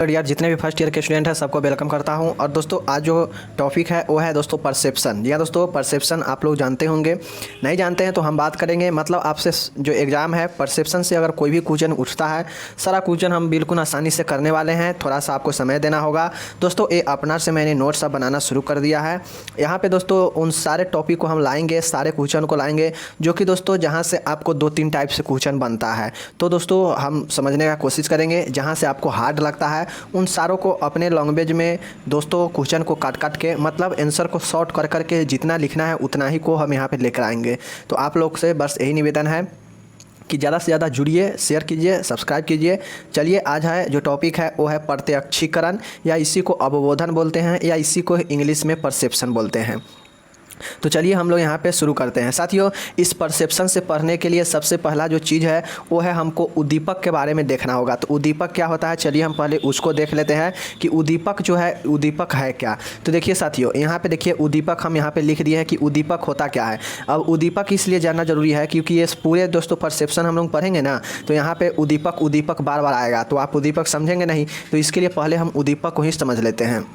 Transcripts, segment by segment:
और यार जितने भी फर्स्ट ईयर के स्टूडेंट हैं सबको वेलकम करता हूं। और दोस्तों आज जो टॉपिक है वो है दोस्तों परसेप्शन। जी हाँ दोस्तों, परसेप्शन आप लोग जानते होंगे, नहीं जानते हैं तो हम बात करेंगे। मतलब आपसे जो एग्ज़ाम है परसेप्शन से अगर कोई भी क्वेश्चन उठता है, सारा क्वेश्चन हम बिल्कुल आसानी से करने वाले हैं। थोड़ा सा आपको समय देना होगा दोस्तों। ये अपना से मैंने नोट्स अब बनाना शुरू कर दिया है। यहाँ पर दोस्तों उन सारे टॉपिक को हम लाएँगे, सारे क्वेश्चन को लाएँगे जो कि दोस्तों जहाँ से आपको 2-3 टाइप से क्वेश्चन बनता है। तो दोस्तों हम समझने का कोशिश करेंगे। जहाँ से आपको हार्ड लगता है उन सारों को अपने लैंग्वेज में दोस्तों क्वेश्चन को काट काट के, मतलब आंसर को शॉर्ट कर करके जितना लिखना है उतना ही को हम यहाँ पे लेकर आएंगे। तो आप लोग से बस यही निवेदन है कि ज़्यादा से ज़्यादा जुड़िए, शेयर कीजिए, सब्सक्राइब कीजिए। चलिए आज है जो टॉपिक है वो है प्रत्यक्षीकरण, या इसी को अवबोधन बोलते हैं, या इसी को इंग्लिश में परसेप्शन बोलते हैं। तो चलिए हम लोग यहाँ पे शुरू करते हैं। साथियों इस परसेप्शन से पढ़ने के लिए सबसे पहला जो चीज़ है वो है हमको उद्दीपक के बारे में देखना होगा। तो उद्दीपक क्या होता है, चलिए हम पहले उसको देख लेते हैं कि उद्दीपक जो है उद्दीपक है क्या। तो देखिए साथियों यहाँ पे देखिए उद्दीपक हम यहाँ पे लिख दिए हैं कि उद्दीपक होता क्या है। अब उद्दीपक इसलिए जानना जरूरी है क्योंकि ये पूरे दोस्तों परसेप्शन हम लोग पढ़ेंगे ना, तो यहाँ पे उद्दीपक उद्दीपक बार बार आएगा, तो आप उद्दीपक समझेंगे नहीं। तो इसके लिए पहले हम उद्दीपक को ही समझ लेते हैं।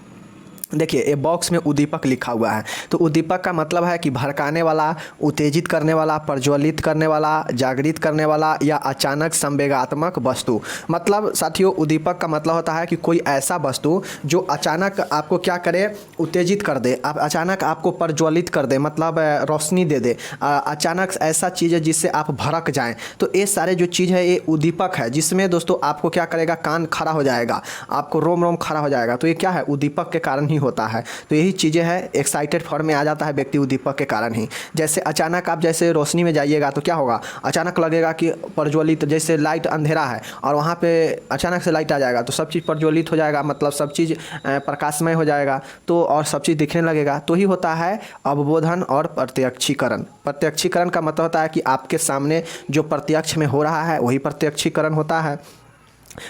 देखिए ये बॉक्स में उद्दीपक लिखा हुआ है। तो उद्दीपक का मतलब है कि भड़काने वाला, उत्तेजित करने वाला, प्रज्वलित करने वाला, जागृत करने वाला या अचानक संवेगात्मक वस्तु। मतलब साथियों उद्दीपक का मतलब होता है कि कोई ऐसा वस्तु जो अचानक आपको क्या करे, उत्तेजित कर दे, आप अचानक आपको प्रज्वलित कर दे, मतलब रोशनी दे दे, अचानक ऐसा चीज़ है जिससे आप भड़क जाएँ। तो ये सारे जो चीज़ है ये उद्दीपक है, जिसमें दोस्तों आपको क्या करेगा, कान खड़ा हो जाएगा, आपको रोम रोम खड़ा हो जाएगा। तो ये क्या है, उद्दीपक के कारण होता है। तो यही चीज़ें हैं, एक्साइटेड फॉर्म में आ जाता है व्यक्ति उद्दीपक के कारण ही। जैसे अचानक आप जैसे रोशनी में जाइएगा तो क्या होगा, अचानक लगेगा कि प्रज्वलित, जैसे लाइट अंधेरा है और वहाँ पे अचानक से लाइट आ जाएगा तो सब चीज़ प्रज्वलित हो जाएगा, मतलब सब चीज़ प्रकाशमय हो जाएगा, तो और सब चीज़ दिखने लगेगा। तो ही होता है अवबोधन और प्रत्यक्षीकरण। प्रत्यक्षीकरण का मतलब होता है कि आपके सामने जो प्रत्यक्ष में हो रहा है वही प्रत्यक्षीकरण होता है।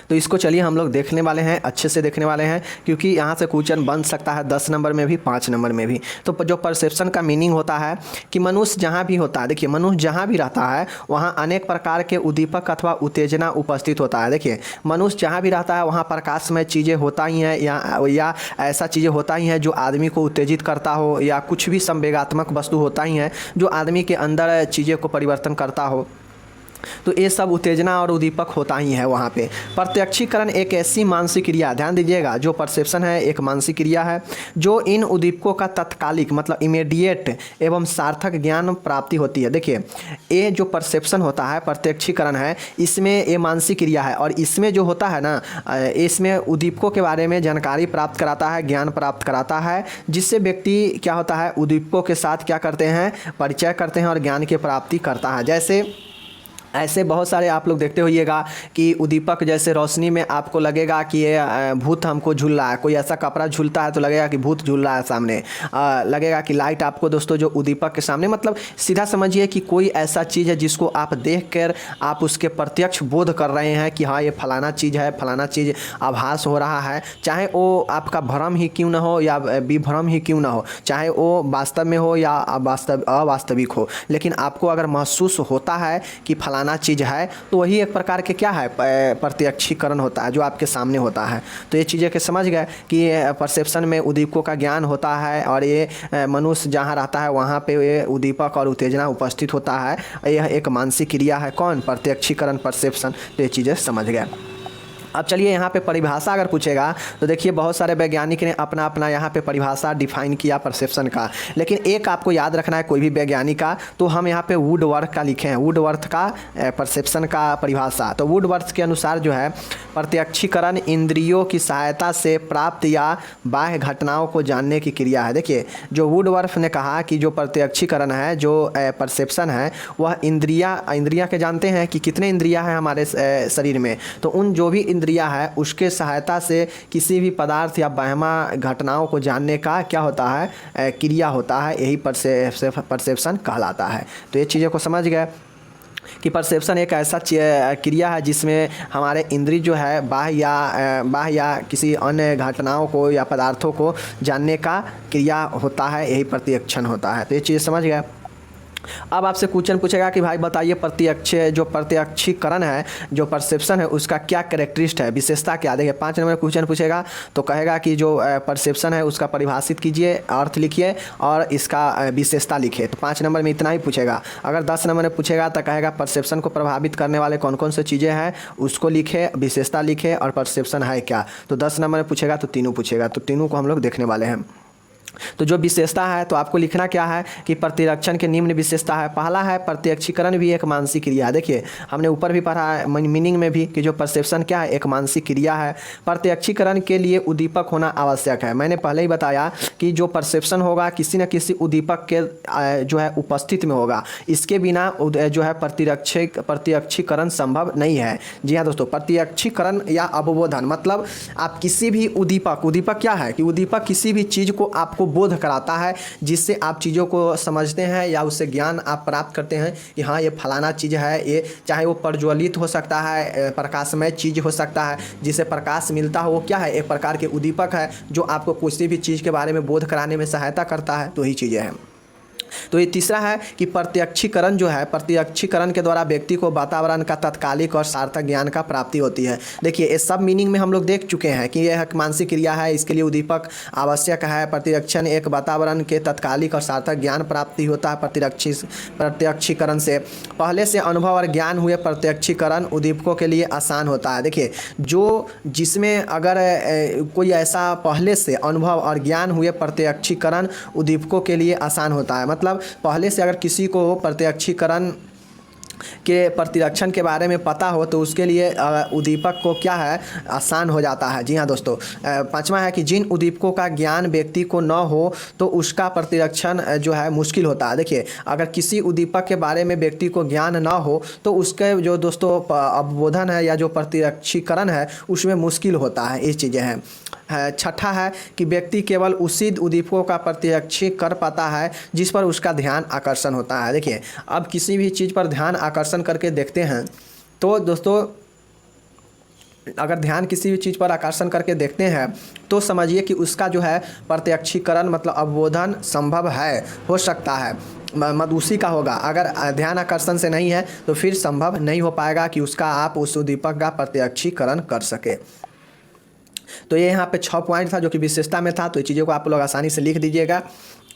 तो इसको चलिए हम लोग देखने वाले हैं, अच्छे से देखने वाले हैं, क्योंकि यहाँ से क्वेश्चन बन सकता है 10 नंबर में भी, 5 नंबर में भी। तो जो परसेप्शन का मीनिंग होता है कि मनुष्य जहाँ भी होता है, देखिए मनुष्य जहाँ भी रहता है वहाँ अनेक प्रकार के उद्दीपक अथवा उत्तेजना उपस्थित होता है। देखिए मनुष्य जहाँ भी रहता है वहाँ प्रकाशमय चीज़ें होता ही हैं, या ऐसा चीज़ें होता ही हैं जो आदमी को उत्तेजित करता हो, या कुछ भी संवेगात्मक वस्तु होता ही है जो आदमी के अंदर चीज़ें को परिवर्तन करता हो। तो ये सब उत्तेजना और उद्दीपक होता ही है वहाँ पे। प्रत्यक्षीकरण एक ऐसी मानसिक क्रिया, ध्यान दीजिएगा, जो परसेप्शन है एक मानसिक क्रिया है जो इन उद्दीपकों का तत्कालिक मतलब इमीडिएट एवं सार्थक ज्ञान प्राप्ति होती है। देखिए ये जो परसेप्शन होता है, प्रत्यक्षीकरण है, इसमें ये मानसिक क्रिया है और इसमें जो होता है ना, इसमें उद्दीपकों के बारे में जानकारी प्राप्त कराता है, ज्ञान प्राप्त कराता है, जिससे व्यक्ति क्या होता है, उद्दीपकों के साथ क्या करते हैं, परिचय करते हैं और ज्ञान की प्राप्ति करता है। जैसे ऐसे बहुत सारे आप लोग देखते होइएगा कि उद्दीपक, जैसे रोशनी में आपको लगेगा कि ये भूत हमको झूल रहा है, कोई ऐसा कपड़ा झूलता है तो लगेगा कि भूत झूल रहा है सामने, लगेगा कि लाइट आपको दोस्तों जो उद्दीपक के सामने, मतलब सीधा समझिए कि कोई ऐसा चीज़ है जिसको आप देख कर आप उसके प्रत्यक्ष बोध कर रहे हैं कि हाँ ये फलाना चीज़ है, फलाना चीज़ आभास हो रहा है, चाहे वो आपका भ्रम ही क्यों ना हो या विभ्रम ही क्यों ना हो, चाहे वो वास्तव में हो या अवास्तविक हो, लेकिन आपको अगर महसूस होता है कि फलाना चीज़ है तो वही एक प्रकार के क्या है, प्रत्यक्षीकरण होता है जो आपके सामने होता है। तो ये चीज़ें के समझ गए कि परसेप्शन में उद्दीपकों का ज्ञान होता है और ये मनुष्य जहाँ रहता है वहाँ पे ये उद्दीपक और उत्तेजना उपस्थित होता है। यह एक मानसिक क्रिया है, कौन, प्रत्यक्षीकरण, परसेप्शन। तो ये चीज़ें समझ गए। अब चलिए यहाँ पे परिभाषा अगर पूछेगा तो देखिए बहुत सारे वैज्ञानिक ने अपना अपना यहाँ पे परिभाषा डिफाइन किया परसेप्शन का, लेकिन एक आपको याद रखना है कोई भी वैज्ञानिक का, तो हम यहाँ पे वुडवर्थ का लिखे हैं, वुडवर्थ का परसेप्शन का परिभाषा। तो वुडवर्थ के अनुसार जो है प्रत्यक्षीकरण इंद्रियों की सहायता से प्राप्त या बाह्य घटनाओं को जानने की क्रिया है। देखिए जो वुडवर्थ ने कहा कि जो प्रत्यक्षीकरण है, जो परसेप्शन है, वह इंद्रिया के जानते हैं कि कितने इंद्रिया हैं हमारे शरीर में, तो उन जो भी इंद्रिया है उसके सहायता से किसी भी पदार्थ या वहमा घटनाओं को जानने का क्या होता है, क्रिया होता है, यही परसेप्शन कहलाता है। तो ये चीज़ों को समझ गए कि परसेप्शन एक ऐसा क्रिया है जिसमें हमारे इंद्रिय जो है बाह्य या किसी अन्य घटनाओं को या पदार्थों को जानने का क्रिया होता है, यही प्रत्यक्षण होता है। तो ये चीज़ समझ गए। अब आपसे क्वेश्चन पूछेगा कि भाई बताइए प्रत्यक्षीकरण है, जो परसेप्शन है, उसका क्या कैरेक्टरिस्ट है, विशेषता क्या। देखिए 5 नंबर क्वेश्चन पूछेगा तो कहेगा कि जो परसेप्शन है उसका परिभाषित कीजिए, अर्थ लिखिए और इसका विशेषता लिखिए। तो 5 नंबर में इतना ही पूछेगा। अगर 10 नंबर में पूछेगा तो कहेगा परसेप्शन को प्रभावित करने वाले कौन कौन से चीज़ें हैं उसको लिखे, विशेषता लिखे और परसेप्शन है क्या। तो 10 नंबर में पूछेगा तो तीनों पूछेगा, तो तीनों को हम लोग देखने वाले हैं। तो जो विशेषता है तो आपको लिखना क्या है कि प्रतिरक्षण के निम्न विशेषता है। पहला है प्रत्यक्षीकरण भी एक मानसिक क्रिया है। देखिए हमने ऊपर भी पढ़ा है मीनिंग में भी कि जो परसेप्शन क्या है, एक मानसिक क्रिया है। प्रत्यक्षीकरण के लिए उद्दीपक होना आवश्यक है। मैंने पहले ही बताया कि जो परसेप्शन होगा किसी न किसी उद्दीपक के जो है उपस्थित में होगा, इसके बिना जो है प्रत्यक्षीकरण संभव नहीं है। जी हाँ दोस्तों, प्रत्यक्षीकरण या अवबोधन मतलब आप किसी भी उद्दीपक क्या है कि उद्दीपक किसी भी चीज़ को आपको बोध कराता है, जिससे आप चीज़ों को समझते हैं या उससे ज्ञान आप प्राप्त करते हैं कि हाँ ये फलाना चीज़ है। ये चाहे वो प्रज्वलित हो सकता है, प्रकाशमय चीज़ हो सकता है, जिससे प्रकाश मिलता हो, वो क्या है, एक प्रकार के उद्दीपक है जो आपको किसी भी चीज़ के बारे में बोध कराने में सहायता करता है। तो यही चीज़ें हैं। तो ये तीसरा है कि प्रत्यक्षीकरण जो है, प्रत्यक्षीकरण के द्वारा व्यक्ति को वातावरण का तत्कालिक और सार्थक ज्ञान का प्राप्ति होती है। देखिए इस सब मीनिंग में हम लोग देख चुके हैं कि यह एक मानसिक क्रिया है, इसके लिए उद्दीपक आवश्यक है। प्रत्यक्षण एक वातावरण के तत्कालिक और सार्थक ज्ञान प्राप्ति होता है। प्रत्यक्षीकरण से पहले से अनुभव और ज्ञान हुए प्रत्यक्षीकरण उद्दीपकों के लिए आसान होता है। देखिए जिसमें अगर कोई ऐसा पहले से अनुभव और ज्ञान हुए प्रत्यक्षीकरण उद्दीपकों के लिए आसान होता है। मतलब पहले से अगर किसी को प्रत्यक्षीकरण के प्रतिरक्षण के बारे में पता हो तो उसके लिए उद्दीपक को क्या है, आसान हो जाता है। जी हाँ दोस्तों, पांचवा है कि जिन उद्दीपकों का ज्ञान व्यक्ति को न हो तो उसका प्रतिरक्षण जो है मुश्किल होता है। देखिए अगर किसी उद्दीपक के बारे में व्यक्ति को ज्ञान न हो तो उसके जो दोस्तों अवबोधन है या जो प्रतिरक्षीकरण है उसमें मुश्किल होता है। ये चीज़ें हैं। छठा है कि व्यक्ति केवल उसी उद्दीपकों का प्रत्यक्षी कर पाता है जिस पर उसका ध्यान आकर्षण होता है। देखिए अब किसी भी चीज़ पर ध्यान आकर्षण करके देखते हैं तो दोस्तों अगर ध्यान किसी भी चीज़ पर आकर्षण करके देखते हैं तो समझिए कि उसका जो है प्रत्यक्षीकरण मतलब अवबोधन संभव है, हो सकता है, मदुसी का होगा। अगर ध्यान आकर्षण से नहीं है तो फिर संभव नहीं हो पाएगा कि उसका आप उस उद्दीपक का प्रत्यक्षीकरण कर सके। तो ये यहाँ पे 6 पॉइंट था जो कि विशेषता में था। तो ये चीज़ों को आप लोग आसानी से लिख दीजिएगा।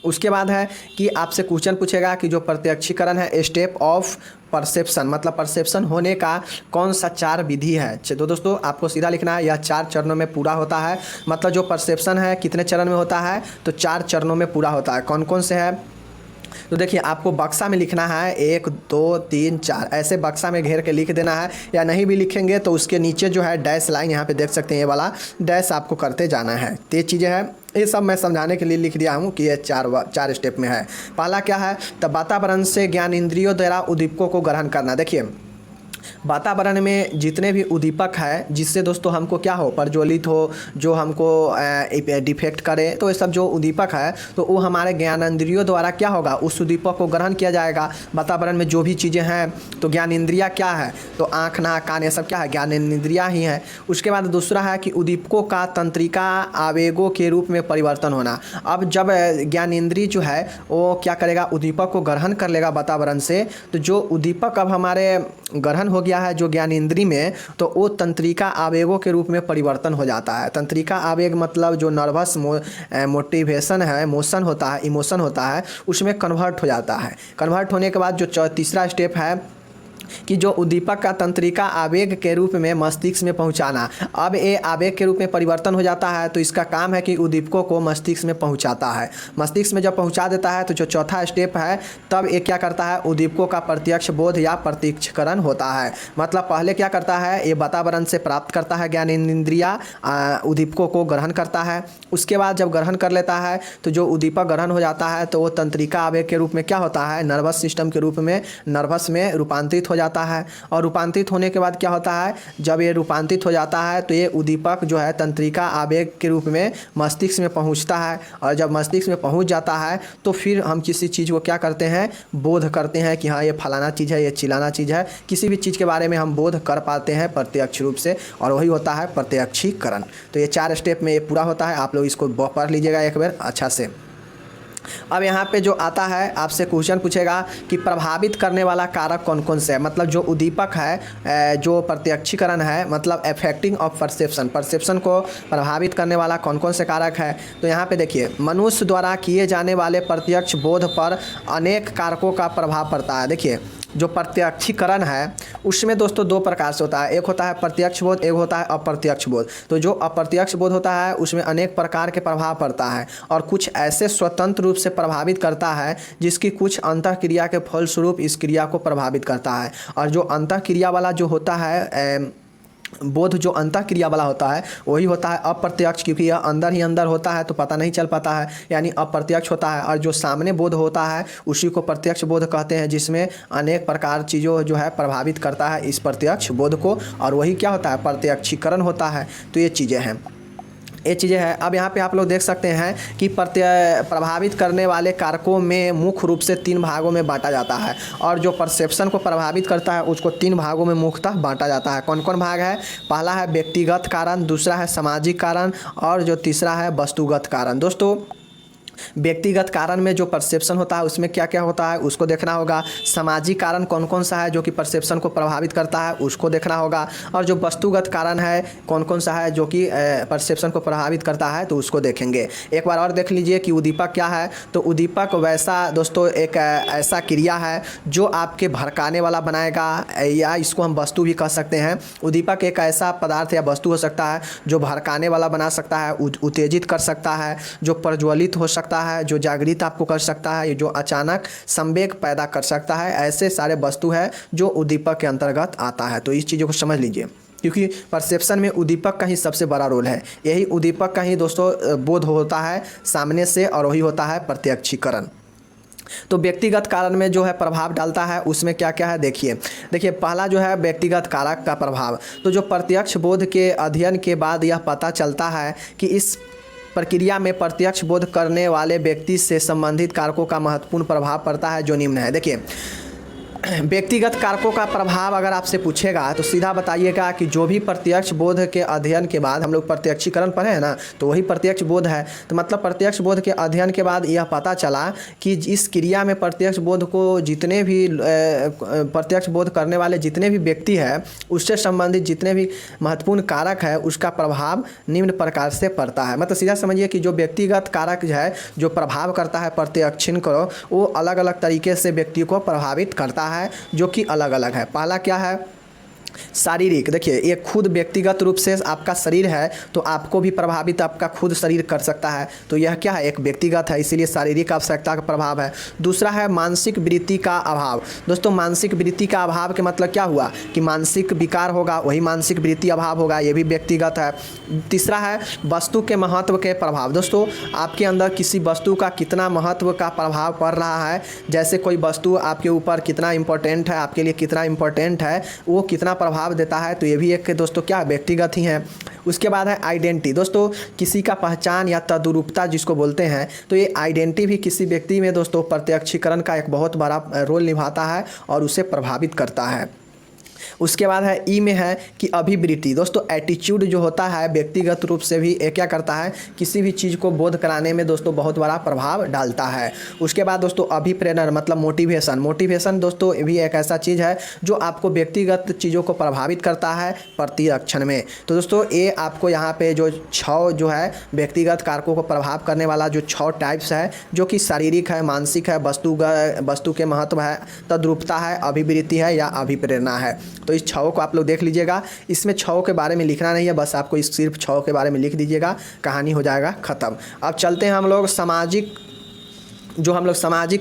उसके बाद है कि आपसे क्वेश्चन पूछेगा कि जो प्रत्यक्षीकरण है स्टेप ऑफ परसेप्शन मतलब परसेप्शन होने का कौन सा 4 विधि है। तो दोस्तों आपको सीधा लिखना है, यह 4 चरणों में पूरा होता है। मतलब जो परसेप्शन है कितने चरण में होता है, तो 4 चरणों में पूरा होता है। कौन कौन से है तो देखिए आपको बक्सा में लिखना है 1 2 3 4 ऐसे बक्सा में घेर के लिख देना है, या नहीं भी लिखेंगे तो उसके नीचे जो है डैश लाइन यहाँ पे देख सकते हैं, ये वाला डैश आपको करते जाना है। तो ये चीज़ें हैं, ये सब मैं समझाने के लिए लिख दिया हूँ कि ये 4 स्टेप में है। पहला क्या है, तो वातावरण से ज्ञान इंद्रियों द्वारा उद्दीपकों को ग्रहण करना। देखिए वातावरण में जितने भी उद्दीपक है जिससे दोस्तों हमको क्या हो, प्रज्वलित हो, जो हमको डिफेक्ट करे, तो ये सब जो उद्दीपक है तो वो हमारे ज्ञानेंद्रियों द्वारा क्या होगा, उस उद्दीपक को ग्रहण किया जाएगा। वातावरण में जो भी चीज़ें हैं तो ज्ञानेंद्रियाँ क्या है, तो आँख नाक कान ये सब क्या है, ज्ञानेंद्रियाँ ही हैं। उसके बाद दूसरा है कि उद्दीपकों का तंत्रिका आवेगों के रूप में परिवर्तन होना। अब जब ज्ञानेंद्रिय जो है वो क्या करेगा, उद्दीपक को ग्रहण कर लेगा वातावरण से, तो जो उद्दीपक अब हमारे ग्रहण हो गया है जो ज्ञानेंद्रिय में, तो वो तंत्रिका आवेगों के रूप में परिवर्तन हो जाता है। तंत्रिका आवेग मतलब जो नर्वस मोटिवेशन है, मोशन होता है, इमोशन होता है, उसमें कन्वर्ट हो जाता है। कन्वर्ट होने के बाद जो तीसरा स्टेप है कि जो उद्दीपक का तंत्रिका आवेग के रूप में मस्तिष्क में पहुंचाना। अब ये आवेग के रूप में परिवर्तन हो जाता है तो इसका काम है कि उद्दीपकों को मस्तिष्क में पहुंचाता है। मस्तिष्क में जब पहुंचा देता है तो जो चौथा स्टेप है तब ये क्या करता है, उद्दीपकों का प्रत्यक्ष बोध या प्रत्यक्षीकरण होता है। मतलब पहले क्या करता है, ये वातावरण से प्राप्त करता है ज्ञानेंद्रिया, उद्दीपकों को ग्रहण करता है। उसके बाद जब ग्रहण कर लेता है तो जो उद्दीपक ग्रहण हो जाता है तो वो तंत्रिका आवेग के रूप में क्या होता है, नर्वस सिस्टम के रूप में नर्वस में रूपांतरित हो जाता है। और रूपांतरित होने के बाद क्या होता है, जब ये रूपांतरित हो जाता है तो ये उद्दीपक जो है तंत्रिका आवेग के रूप में मस्तिष्क में पहुंचता है। और जब मस्तिष्क में पहुंच जाता है तो फिर हम किसी चीज़ को क्या करते हैं, बोध करते हैं कि हाँ ये फलाना चीज़ है, ये चिलाना चीज़ है। किसी भी चीज़ के बारे में हम बोध कर पाते हैं प्रत्यक्ष रूप से, और वही होता है प्रत्यक्षीकरण। तो ये 4 स्टेप में ये पूरा होता है। आप लोग इसको पढ़ लीजिएगा एक बार अच्छा से। अब यहाँ पे जो आता है आपसे क्वेश्चन पूछेगा कि प्रभावित करने वाला कारक कौन कौन से है, मतलब जो उद्दीपक है, जो प्रत्यक्षीकरण है, मतलब अफेक्टिंग ऑफ परसेप्शन, परसेप्शन को प्रभावित करने वाला कौन कौन से कारक है। तो यहाँ पे देखिए, मनुष्य द्वारा किए जाने वाले प्रत्यक्ष बोध पर अनेक कारकों का प्रभाव पड़ता है। देखिए, जो प्रत्यक्षीकरण है उसमें दोस्तों दो प्रकार से होता है, एक होता है प्रत्यक्ष बोध, एक होता है अप्रत्यक्ष बोध। तो जो अप्रत्यक्ष बोध होता है उसमें अनेक प्रकार के प्रभाव पड़ता है और कुछ ऐसे स्वतंत्र रूप से प्रभावित करता है जिसकी कुछ अंतःक्रिया के फलस्वरूप इस क्रिया को प्रभावित करता है। और जो अंतःक्रिया वाला जो होता है बोध, जो अंतःक्रिया वाला होता है वही होता है अप्रत्यक्ष, क्योंकि यह अंदर ही अंदर होता है तो पता नहीं चल पाता है, यानी अप्रत्यक्ष होता है। और जो सामने बोध होता है उसी को प्रत्यक्ष बोध कहते हैं, जिसमें अनेक प्रकार चीज़ों जो है प्रभावित करता है इस प्रत्यक्ष बोध को, और वही क्या होता है, प्रत्यक्षीकरण होता है। तो ये चीज़ें हैं, ये चीज़ें हैं। अब यहाँ पे आप लोग देख सकते हैं कि प्रभावित करने वाले कारकों में मुख्य रूप से 3 भागों में बांटा जाता है, और जो परसेप्शन को प्रभावित करता है उसको 3 भागों में मुख्यतः बांटा जाता है। कौन कौन भाग है? पहला है व्यक्तिगत कारण, दूसरा है सामाजिक कारण, और जो तीसरा है वस्तुगत कारण। दोस्तों, व्यक्तिगत कारण में जो परसेप्शन होता है उसमें क्या क्या होता है उसको देखना होगा। सामाजिक कारण कौन कौन सा है जो कि परसेप्शन को प्रभावित करता है उसको देखना होगा। और जो वस्तुगत कारण है कौन कौन सा है जो कि परसेप्शन को प्रभावित करता है तो उसको देखेंगे। एक बार और देख लीजिए कि उद्दीपक क्या है। तो उद्दीपक वैसा दोस्तों एक ऐसा क्रिया है जो आपके भड़काने वाला बनाएगा, या इसको हम वस्तु भी कह सकते हैं। उद्दीपक एक ऐसा पदार्थ या वस्तु हो सकता है जो भड़काने वाला बना सकता है, उत्तेजित कर सकता है, जो प्रज्वलित हो सकता है, जो जागृत आपको कर सकता है, जो अचानक संवेग पैदा कर सकता है। ऐसे सारे वस्तु है जो उद्दीपक के अंतर्गत आता है। तो इस चीज़ों को समझ लीजिए, क्योंकि परसेप्शन में उद्दीपक का ही सबसे बड़ा रोल है। यही उद्दीपक का ही दोस्तों बोध होता है सामने से, और वही होता है प्रत्यक्षीकरण। तो व्यक्तिगत कारण में जो है प्रभाव डालता है उसमें क्या क्या है देखिए पहला जो है व्यक्तिगत कारक का प्रभाव। तो जो प्रत्यक्ष बोध के अध्ययन के बाद यह पता चलता है कि इस प्रक्रिया में प्रत्यक्ष बोध करने वाले व्यक्ति से संबंधित कारकों का महत्वपूर्ण प्रभाव पड़ता है, जो निम्न है। देखिए, व्यक्तिगत कारकों का प्रभाव अगर आपसे पूछेगा तो सीधा बताइएगा कि जो भी प्रत्यक्ष बोध के अध्ययन के बाद, हम लोग प्रत्यक्षीकरण पढ़े हैं ना, तो वही प्रत्यक्ष बोध है। तो मतलब प्रत्यक्ष बोध के अध्ययन के बाद यह पता चला कि इस क्रिया में प्रत्यक्ष बोध को जितने भी प्रत्यक्ष बोध करने वाले जितने भी व्यक्ति है उससे संबंधित जितने भी महत्वपूर्ण कारक है उसका प्रभाव निम्न प्रकार से पड़ता है। मतलब सीधा समझिए कि जो व्यक्तिगत कारक है जो प्रभाव करता है प्रत्यक्षीकरण को, वो अलग अलग तरीके से व्यक्ति को प्रभावित करता है, जो कि अलग अलग है। पहला क्या है? शारीरिक। देखिए, ये खुद व्यक्तिगत रूप से आपका शरीर है तो आपको भी प्रभावित आपका खुद शरीर कर सकता है, तो यह क्या है? एक व्यक्तिगत है, इसीलिए शारीरिक आवश्यकता का प्रभाव है। दूसरा है मानसिक वृत्ति का अभाव। दोस्तों, मानसिक वृत्ति का अभाव के मतलब क्या हुआ कि मानसिक विकार होगा, वही मानसिक वृत्ति अभाव होगा, ये भी व्यक्तिगत है। तीसरा है वस्तु के महत्व के प्रभाव। दोस्तों, आपके अंदर किसी वस्तु का कितना महत्व का प्रभाव पड़ रहा है, जैसे कोई वस्तु आपके ऊपर कितना इंपॉर्टेंट है, आपके लिए कितना इंपॉर्टेंट है, वो कितना प्रभाव देता है, तो ये भी एक दोस्तों क्या व्यक्तिगत ही है। उसके बाद है आइडेंटिटी। दोस्तों, किसी का पहचान या तद्रूपता जिसको बोलते हैं, तो ये आइडेंटिटी भी किसी व्यक्ति में दोस्तों प्रत्यक्षीकरण का एक बहुत बड़ा रोल निभाता है और उसे प्रभावित करता है। उसके बाद है ई में है कि अभिवृत्ति। दोस्तों, एटीट्यूड जो होता है व्यक्तिगत रूप से भी क्या करता है, किसी भी चीज़ को बोध कराने में दोस्तों बहुत बड़ा प्रभाव डालता है। उसके बाद दोस्तों अभिप्रेरण मतलब मोटिवेशन। मोटिवेशन दोस्तों भी एक ऐसा चीज़ है जो आपको व्यक्तिगत चीज़ों को प्रभावित करता है प्रतिरक्षण में। तो दोस्तों, ये आपको यहाँ पे जो 6 जो है व्यक्तिगत कारकों को प्रभाव करने वाला जो 6 टाइप्स है, जो कि शारीरिक है, मानसिक है, वस्तु के महत्व है, तद्रूपता है, अभिवृत्ति है या अभिप्रेरणा है। तो इस 6 को आप लोग देख लीजिएगा। इसमें 6 के बारे में लिखना नहीं है, बस आपको इस सिर्फ 6 के बारे में लिख दीजिएगा, कहानी हो जाएगा ख़त्म। अब चलते हैं हम लोग सामाजिक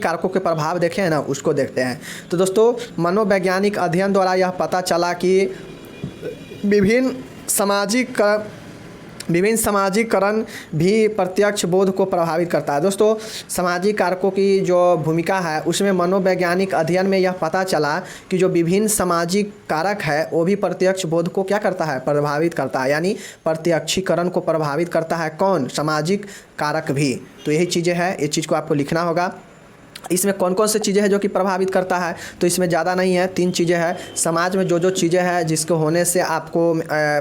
कारकों के प्रभाव देखे हैं ना, उसको देखते हैं। तो दोस्तों, मनोवैज्ञानिक अध्ययन द्वारा यह पता चला कि विभिन्न सामाजिकरण भी प्रत्यक्ष बोध को प्रभावित करता है। दोस्तों, सामाजिक कारकों की जो भूमिका है उसमें मनोवैज्ञानिक अध्ययन में यह पता चला कि जो विभिन्न सामाजिक कारक है वो भी प्रत्यक्ष बोध को क्या करता है, प्रभावित करता है, यानी प्रत्यक्षीकरण को प्रभावित करता है। कौन? सामाजिक कारक भी। तो यही चीज़ें हैं, इस चीज़ को आपको लिखना होगा। इसमें कौन कौन सी चीज़ें हैं जो कि प्रभावित करता है, तो इसमें ज़्यादा नहीं है, 3 चीज़ें हैं। समाज में जो जो चीज़ें हैं जिसके होने से आपको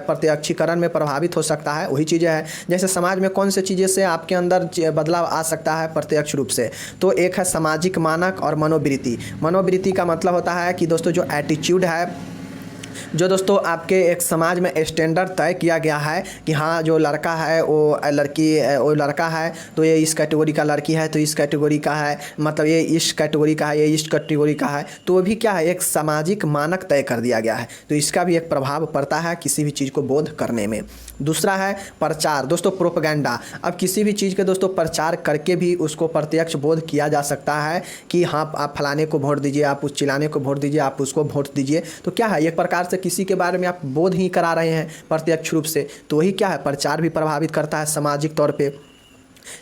प्रत्यक्षीकरण में प्रभावित हो सकता है वही चीज़ें हैं। जैसे समाज में कौन सी चीज़ें से आपके अंदर बदलाव आ सकता है प्रत्यक्ष रूप से, तो एक है सामाजिक मानक और मनोवृत्ति। मनोवृत्ति का मतलब होता है कि दोस्तों जो एटीट्यूड है, जो दोस्तों आपके एक समाज में स्टैंडर्ड तय किया गया है कि हाँ जो लड़का है वो लड़की, वो लड़का है तो ये इस कैटेगरी का, लड़की है तो इस कैटेगरी का है, मतलब ये इस कैटेगरी का है, ये इस कैटेगरी का है, तो वो भी क्या है, एक सामाजिक मानक तय कर दिया गया है। तो इसका भी एक प्रभाव पड़ता है किसी भी चीज़ को बोध करने में। दूसरा है प्रचार, दोस्तों प्रोपेगेंडा। अब किसी भी चीज़ के दोस्तों प्रचार करके भी उसको प्रत्यक्ष बोध किया जा सकता है कि हाँ आप फलाने को वोट दीजिए, आप उस चिलाने को वोट दीजिए, आप उसको वोट दीजिए। तो क्या है, एक प्रकार से किसी के बारे में आप बोध ही करा रहे हैं प्रत्यक्ष रूप से, तो वही क्या है, प्रचार भी प्रभावित करता है सामाजिक तौर पे।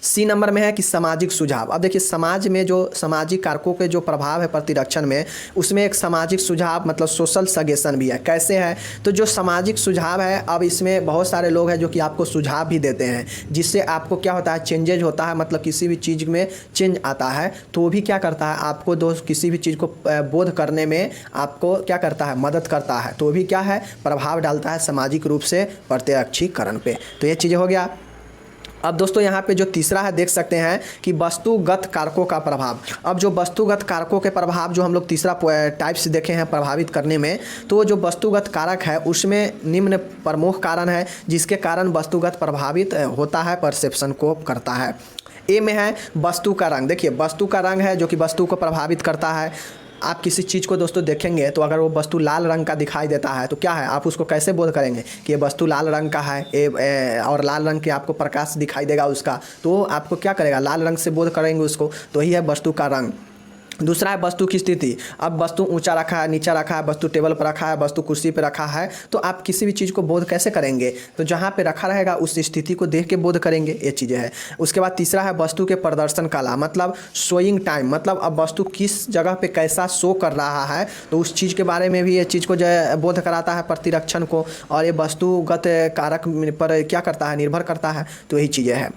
सी नंबर में है कि सामाजिक सुझाव। अब देखिए समाज में जो सामाजिक कारकों के जो प्रभाव है प्रतिरक्षण में, उसमें एक सामाजिक सुझाव मतलब सोशल सजेशन भी है। कैसे है, तो जो सामाजिक सुझाव है, अब इसमें बहुत सारे लोग हैं जो कि आपको सुझाव भी देते हैं, जिससे आपको क्या होता है, चेंजेज होता है, मतलब किसी भी चीज़ में चेंज आता है। तो वो भी क्या करता है, आपको दोस्त किसी भी चीज़ को बोध करने में आपको क्या करता है, मदद करता है। तो वो भी क्या है, प्रभाव डालता है सामाजिक रूप से प्रत्यक्षीकरण पे। तो ये चीज़ें हो गया। अब दोस्तों यहाँ पे जो तीसरा है देख सकते हैं कि वस्तुगत कारकों का प्रभाव। अब जो वस्तुगत कारकों के प्रभाव जो हम लोग तीसरा टाइप से देखे हैं प्रभावित करने में, तो जो वस्तुगत कारक है उसमें निम्न प्रमुख कारण है जिसके कारण वस्तुगत प्रभावित होता है, परसेप्शन को करता है। ए में है वस्तु का रंग। देखिए वस्तु का रंग है जो कि वस्तु को प्रभावित करता है। आप किसी चीज़ को दोस्तों देखेंगे तो अगर वो वस्तु लाल रंग का दिखाई देता है तो क्या है, आप उसको कैसे बोध करेंगे कि ये वस्तु लाल रंग का है, और लाल रंग के आपको प्रकाश दिखाई देगा उसका, तो आपको क्या करेगा, लाल रंग से बोध करेंगे उसको। तो यही है वस्तु का रंग। दूसरा है वस्तु की स्थिति। अब वस्तु ऊंचा रखा है, नीचा रखा है, वस्तु टेबल पर रखा है, वस्तु कुर्सी पर रखा है, तो आप किसी भी चीज़ को बोध कैसे करेंगे, तो जहाँ पे रखा रहेगा उस स्थिति को देख के बोध करेंगे, ये चीज़ें हैं। उसके बाद तीसरा है वस्तु के प्रदर्शन कला, मतलब शोइंग टाइम, मतलब अब वस्तु किस जगह पे कैसा शो कर रहा है, तो उस चीज़ के बारे में भी ये चीज़ को जो है बोध कराता है प्रतिरक्षण को। और ये वस्तुगत कारक पर क्या करता है, निर्भर करता है। तो यही चीज़ें हैं।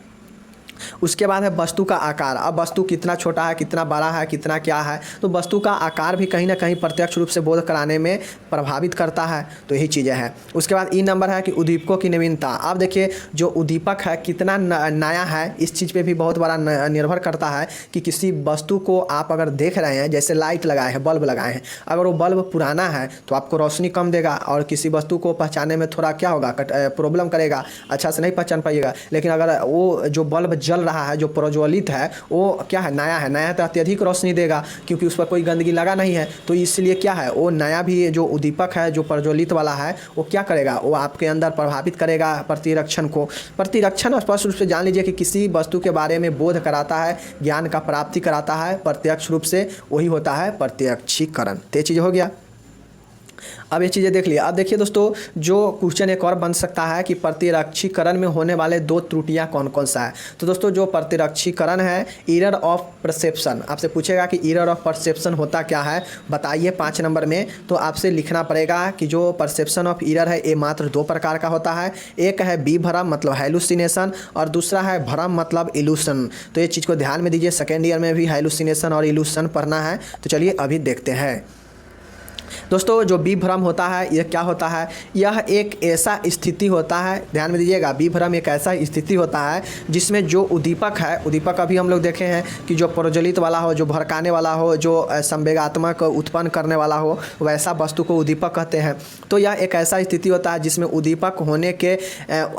उसके बाद है वस्तु का आकार। अब वस्तु कितना छोटा है, कितना बड़ा है, कितना क्या है, तो वस्तु का आकार भी कहीं ना कहीं प्रत्यक्ष रूप से बोध कराने में प्रभावित करता है। तो यही चीज़ें हैं। उसके बाद ई नंबर है कि उद्दीपकों की नवीनता। अब देखिए जो उद्दीपक है कितना नया है, इस चीज़ पे भी बहुत बड़ा निर्भर करता है कि किसी वस्तु को आप अगर देख रहे हैं, जैसे लाइट लगाए हैं, बल्ब लगाए हैं, अगर वो बल्ब पुराना है तो आपको रोशनी कम देगा और किसी वस्तु को पहचानने में थोड़ा क्या होगा, प्रॉब्लम करेगा, अच्छा से नहीं पहचान पाइएगा। लेकिन अगर वो जो बल्ब जल रहा है, जो प्रज्वलित है, वो क्या है, नया है, नया तो अत्यधिक रोशनी देगा क्योंकि उस पर कोई गंदगी लगा नहीं है। तो इसलिए क्या है, वो नया भी जो उद्दीपक है, जो प्रज्वलित वाला है, वो क्या करेगा, वो आपके अंदर प्रभावित करेगा प्रतिरक्षण को। प्रतिरक्षण स्पष्ट रूप से जान लीजिए कि किसी वस्तु के बारे में बोध कराता है, ज्ञान का प्राप्ति कराता है प्रत्यक्ष रूप से, वही होता है प्रत्यक्षीकरण। तो ये चीज़ हो गया। अब ये चीज़ें देख लिया। अब देखिए दोस्तों जो क्वेश्चन एक और बन सकता है कि प्रतिरक्षीकरण में होने वाले 2 त्रुटियां कौन कौन सा है। तो दोस्तों जो प्रतिरक्षीकरण है, एरर ऑफ परसेप्शन, आपसे पूछेगा कि एरर ऑफ परसेप्शन होता क्या है, बताइए 5 नंबर में। तो आपसे लिखना पड़ेगा कि जो परसेप्शन ऑफ एरर है ये मात्र 2 प्रकार का होता है। एक है विभ्रम मतलब हैलुसिनेशन, और दूसरा है भ्रम मतलब इल्यूशन। तो ये चीज़ को ध्यान में दीजिए, सेकेंड ईयर में भी हैलुसिनेशन और इल्यूशन पढ़ना है। तो चलिए अभी देखते हैं। दोस्तों जो विभ्रम होता है यह क्या होता है, यह एक ऐसा स्थिति होता है, ध्यान में दीजिएगा, विभ्रम एक ऐसा स्थिति होता है जिसमें जो उद्दीपक है, उद्दीपक अभी हम लोग देखे हैं कि जो प्रज्वलित वाला हो, जो भड़काने वाला हो, जो संवेगात्मक उत्पन्न करने वाला हो, वैसा वस्तु को उद्दीपक कहते हैं। तो यह एक ऐसा स्थिति होता है जिसमें उद्दीपक होने के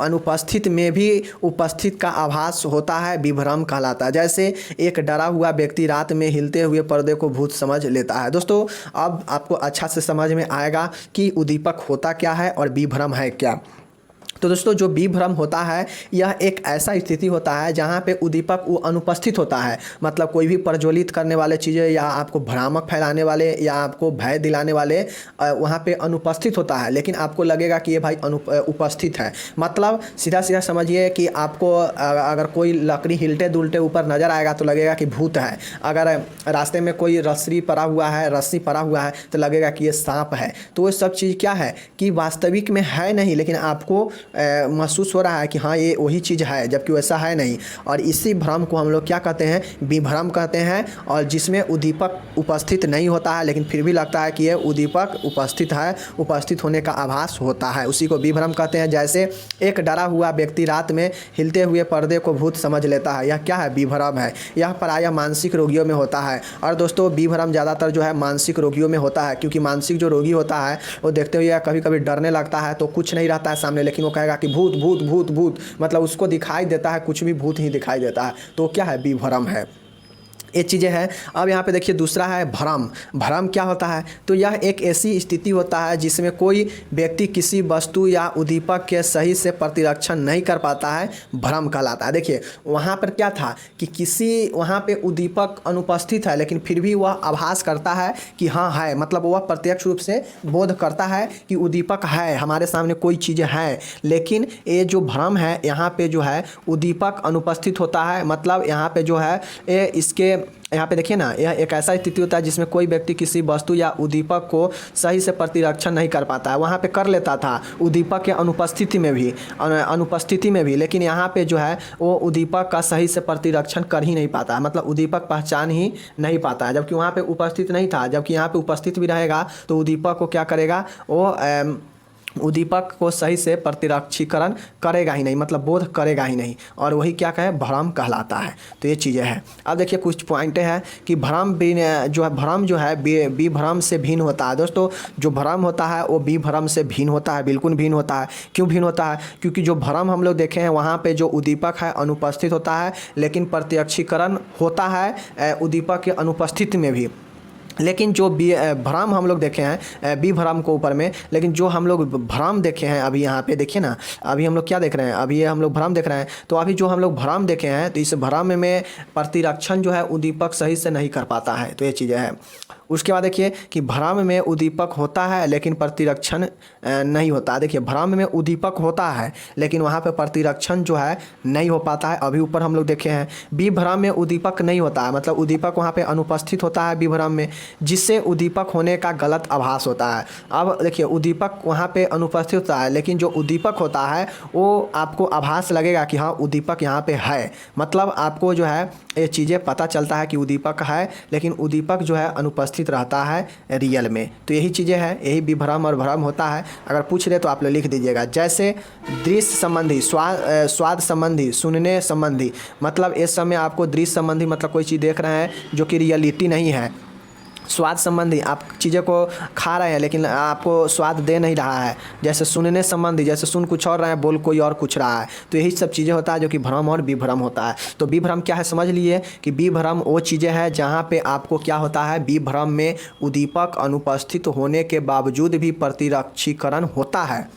अनुपस्थित में भी उपस्थित का आभास होता है, विभ्रम कहलाता है। जैसे एक डरा हुआ व्यक्ति रात में हिलते हुए पर्दे को भूत समझ लेता है। दोस्तों अब आपको अच्छा से समझ में आएगा कि उद्दीपक होता क्या है और विभ्रम है क्या। तो दोस्तों जो विभ्रम होता है यह एक ऐसा स्थिति होता है जहाँ पे उद्दीपक वो अनुपस्थित होता है, मतलब कोई भी प्रज्वलित करने वाले चीज़ें या आपको भ्रामक फैलाने वाले या आपको भय दिलाने वाले वहाँ पे अनुपस्थित होता है, लेकिन आपको लगेगा कि ये भाई उपस्थित है। मतलब सीधा सीधा समझिए कि आपको अगर कोई लकड़ी हिलते दुलटे ऊपर नज़र आएगा तो लगेगा कि भूत है, अगर रास्ते में कोई रस्सी पड़ा हुआ है तो लगेगा कि ये सांप है। तो वो सब चीज़ क्या है कि वास्तविक में है नहीं, लेकिन आपको महसूस हो रहा है कि हाँ ये वही चीज़ है, जबकि वैसा है नहीं। और इसी भ्रम को हम लोग क्या कहते हैं, विभ्रम कहते हैं। और जिसमें उद्दीपक उपस्थित नहीं होता है लेकिन फिर भी लगता है कि ये उद्दीपक उपस्थित है, उपस्थित होने का आभास होता है, उसी को विभ्रम कहते हैं। जैसे एक डरा हुआ व्यक्ति रात में हिलते हुए पर्दे को भूत समझ लेता है, यह क्या है, विभ्रम है। यह प्रायः मानसिक रोगियों में होता है। और दोस्तों विभ्रम ज़्यादातर जो है मानसिक रोगियों में होता है, क्योंकि मानसिक जो रोगी होता है वो देखते हुए कभी कभी डरने लगता है तो कुछ नहीं रहता है सामने, लेकिन वो कहेगा कि भूत भूत भूत भूत, मतलब उसको दिखाई देता है कुछ भी, भूत ही दिखाई देता है, तो क्या है, विभ्रम है। ये चीज़ें हैं। अब यहाँ पे देखिए दूसरा है भ्रम। भ्रम क्या होता है, तो यह एक ऐसी स्थिति होता है जिसमें कोई व्यक्ति किसी वस्तु या उद्दीपक के सही से प्रतिरक्षण नहीं कर पाता है, भ्रम कहलाता है। देखिए वहाँ पर क्या था कि किसी वहाँ पे उद्दीपक अनुपस्थित है लेकिन फिर भी वह आभास करता है कि हाँ है, मतलब वह प्रत्यक्ष रूप से बोध करता है कि उद्दीपक है, हमारे सामने कोई चीज़ है। लेकिन ये जो भ्रम है यहाँ पे जो है उद्दीपक अनुपस्थित होता है, मतलब यहाँ पे जो है ये इसके यहाँ पे देखिए ना, यह एक ऐसा स्थिति होता है जिसमें कोई व्यक्ति किसी वस्तु या उद्दीपक को सही से प्रतिरक्षण नहीं कर पाता है। वहाँ पे कर लेता था उद्दीपक के अनुपस्थिति में भी, लेकिन यहाँ पे जो है वो उद्दीपक का सही से प्रतिरक्षण कर ही नहीं पाता है, मतलब उद्दीपक पहचान ही नहीं पाता है, जबकि वहाँ पे उपस्थित नहीं था। जबकि यहाँ पे उपस्थित भी रहेगा तो उद्दीपक को क्या करेगा, वो उद्दीपक को सही से प्रतिरक्षीकरण करेगा ही नहीं, मतलब बोध करेगा ही नहीं, और वही क्या कहे, भ्रम कहलाता है। तो ये चीज़ें हैं। अब देखिए कुछ पॉइंटें हैं कि भ्रम जो है विभ्रम से भिन्न होता है। दोस्तों जो भ्रम होता है वो विभ्रम से भिन्न होता है, बिल्कुल भिन्न होता है। क्यों भिन्न होता है, क्योंकि जो भ्रम हम लोग देखे हैं वहाँ पर जो उद्दीपक है अनुपस्थित होता है, लेकिन प्रत्यक्षीकरण होता है उद्दीपक के अनुपस्थिति में भी। लेकिन जो भ्रम हम लोग देखे हैं विभ्रम को ऊपर में, लेकिन जो हम लोग भ्रम देखे हैं अभी यहाँ पे देखिए ना, अभी हम लोग क्या देख रहे हैं, अभी ये हम लोग भ्रम देख रहे हैं। तो अभी जो हम लोग भ्रम देखे हैं तो इस भ्रम में प्रतिरक्षण जो है उद्दीपक सही से नहीं कर पाता है। तो ये चीज़ें हैं। उसके बाद देखिए कि भ्रम में उद्दीपक होता है लेकिन प्रतिरक्षण नहीं होता। देखिए भ्रम में उद्दीपक होता है लेकिन वहाँ पे प्रतिरक्षण जो है नहीं हो पाता है। अभी ऊपर हम लोग देखे हैं विभ्रम में उद्दीपक नहीं होता है, मतलब उद्दीपक वहाँ पे अनुपस्थित होता है विभ्रम में, जिससे उद्दीपक होने का गलत आभास होता है। अब देखिए उद्दीपक वहाँ पे अनुपस्थित होता है, लेकिन जो उद्दीपक होता है वो आपको आभास लगेगा कि हाँ उद्दीपक यहाँ पे है, मतलब आपको जो है ये चीज़ें पता चलता है कि उद्दीपक है, लेकिन उद्दीपक जो है अनुपस्थित रहता है रियल में। तो यही चीज़ें हैं, यही विभ्रम और भ्रम होता है। अगर पूछ रहे तो आप लोग लिख दीजिएगा। जैसे दृश्य संबंधी, स्वाद संबंधी, सुनने संबंधी, मतलब इस समय आपको दृश्य संबंधी मतलब कोई चीज़ देख रहे हैं जो कि रियलिटी नहीं है। स्वाद संबंधी, आप चीज़ें को खा रहे हैं लेकिन आपको स्वाद दे नहीं रहा है। जैसे सुनने संबंधी, जैसे सुन कुछ और रहे हैं, बोल कोई और कुछ रहा है। तो यही सब चीज़ें होता है जो कि भ्रम और विभ्रम होता है। तो विभ्रम क्या है समझ लिए कि विभ्रम वो चीज़ें हैं जहाँ पे आपको क्या होता है, विभ्रम में उद्दीपक अनुपस्थित होने के बावजूद भी प्रतिरक्षीकरण होता है।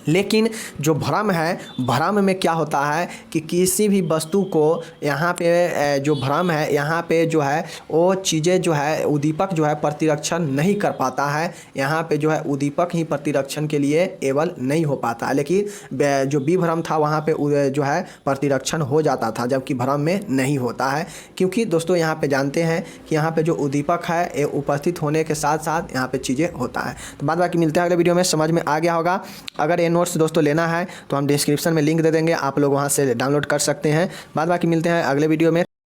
लेकिन जो भ्रम है, भ्रम में क्या होता है कि किसी भी वस्तु को यहाँ पे जो भ्रम है यहाँ पे जो है वो चीज़ें जो है उद्दीपक जो है प्रतिरक्षण नहीं कर पाता है। यहाँ पे जो है उद्दीपक ही प्रतिरक्षण के लिए एबल नहीं हो पाता है, लेकिन जो विभ्रम था वहाँ पे जो है प्रतिरक्षण हो जाता था, जबकि भ्रम में नहीं होता है। क्योंकि दोस्तों यहाँ पे जानते हैं कि यहाँ पे जो उद्दीपक है ये उपस्थित होने के साथ साथ यहाँ पे चीज़ें होता है। तो बाद बाकी मिलते हैं अगले वीडियो में, समझ में आ गया होगा। अगर नोट्स दोस्तों लेना है तो हम डिस्क्रिप्शन में लिंक दे देंगे, आप लोग वहां से डाउनलोड कर सकते हैं। बाद बाकी मिलते हैं अगले वीडियो में।